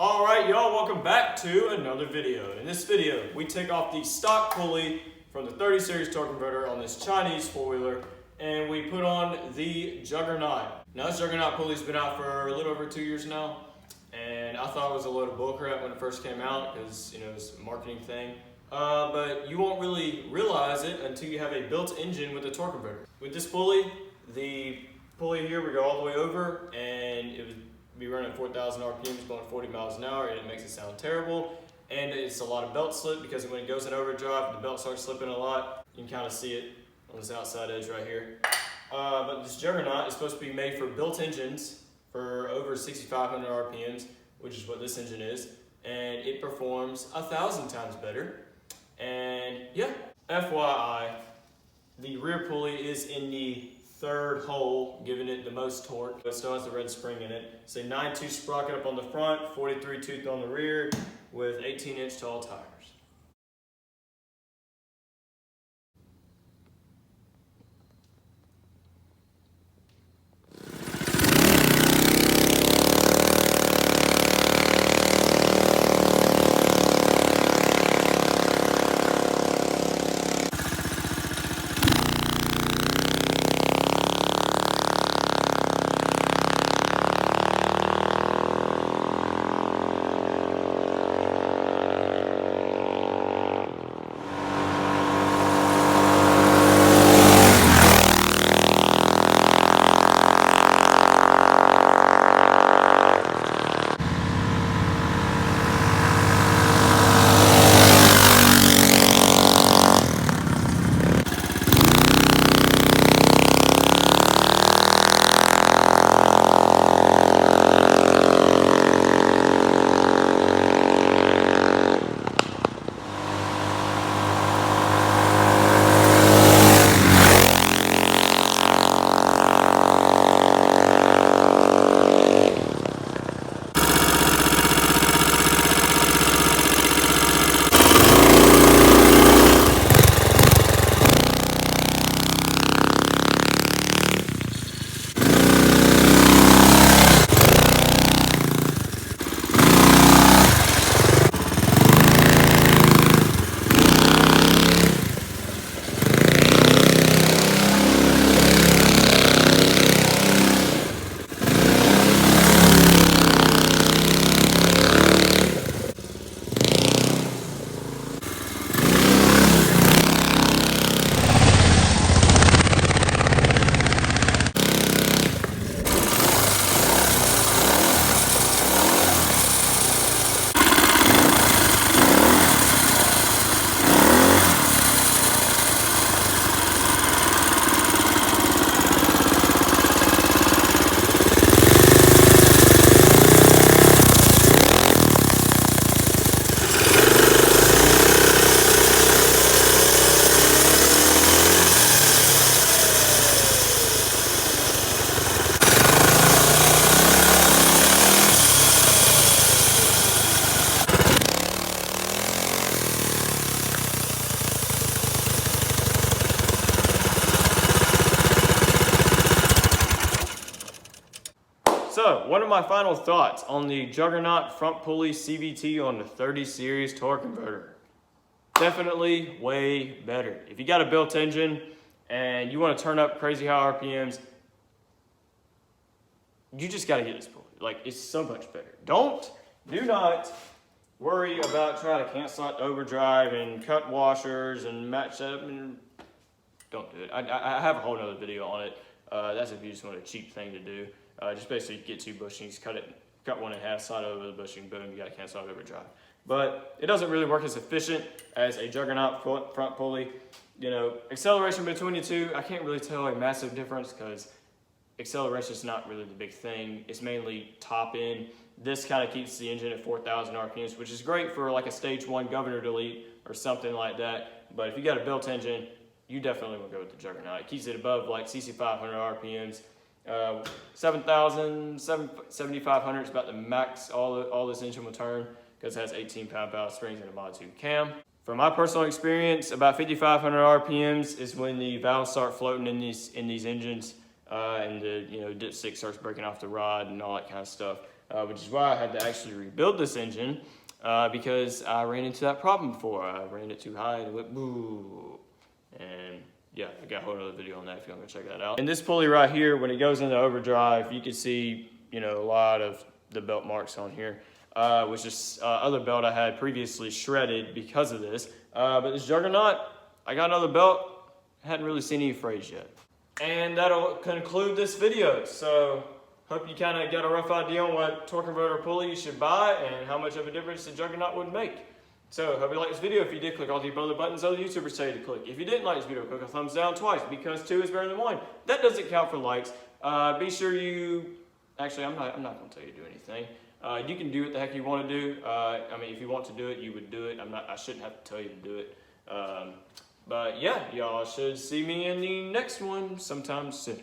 Alright y'all, welcome back to another video. In this video, we take off the stock pulley from the 30 series torque converter on this Chinese four-wheeler and we put on the Juggernaut. Now this Juggernaut pulley's been out for a little over 2 years now, and I thought it was a load of bullcrap when it first came out because it's a marketing thing. But you won't really realize it until you have a built engine with a torque converter. With this pulley, the pulley here would go all the way over and it would be running 4,000 RPMs going 40 miles an hour, and it makes it sound terrible. And it's a lot of belt slip because when it goes in overdrive, the belt starts slipping a lot. You can kind of see it on this outside edge right here. But this Juggernaut is supposed to be made for built engines for over 6,500 RPMs, which is what this engine is. And it performs 1,000 times better. And yeah, FYI, the rear pulley is in the third hole, giving it the most torque. It still has the red spring in it. It's a 9-tooth sprocket up on the front, 43 tooth on the rear, with 18-inch tall tires. So, one of my final thoughts on the Juggernaut front pulley CVT on the 30 series torque converter. Definitely way better. If you got a built engine and you want to turn up crazy high RPMs, you just got to get this pulley. Like, it's so much better. Do not worry about trying to cancel out overdrive and cut washers and match that up. And don't do it. I have a whole other video on it. That's if you just want a cheap thing to do. Just basically get two bushings, cut one in half, slide over the bushing, boom, you got to cancel out overdrive. But it doesn't really work as efficient as a Juggernaut front pulley. Acceleration between the two, I can't really tell a massive difference because acceleration is not really the big thing. It's mainly top end. This kind of keeps the engine at 4,000 RPMs, which is great for like a stage 1 governor delete or something like that. But if you got a built engine, you definitely will go with the Juggernaut. It keeps it above like CC 500 RPMs. 7,000, 7,500 is about the max all this engine will turn because it has 18 pound springs and a Mod 2 cam. From my personal experience, about 5,500 RPMs is when the valves start floating in these engines, and the dipstick starts breaking off the rod and all that kind of stuff. which is why I had to actually rebuild this engine because I ran into that problem before. I ran it too high and it went boo. And yeah, I got a whole other video on that if you want to check that out. And this pulley right here, when it goes into overdrive, you can see, you know, a lot of the belt marks on here, which is other belt I had previously shredded because of this. But this Juggernaut, I got another belt, hadn't really seen any frays yet. And that'll conclude this video. So hope you kind of got a rough idea on what torque converter pulley you should buy and how much of a difference the Juggernaut would make. So hope you liked this video. If you did, click all the other buttons other YouTubers say to click. If you didn't like this video, click a thumbs down twice because 2 is better than 1. That doesn't count for likes. Be sure you, actually I'm not going to tell you to do anything. You can do what the heck you want to do. I mean, if you want to do it, you would do it. I shouldn't have to tell you to do it. But yeah, y'all should see me in the next one sometime soon.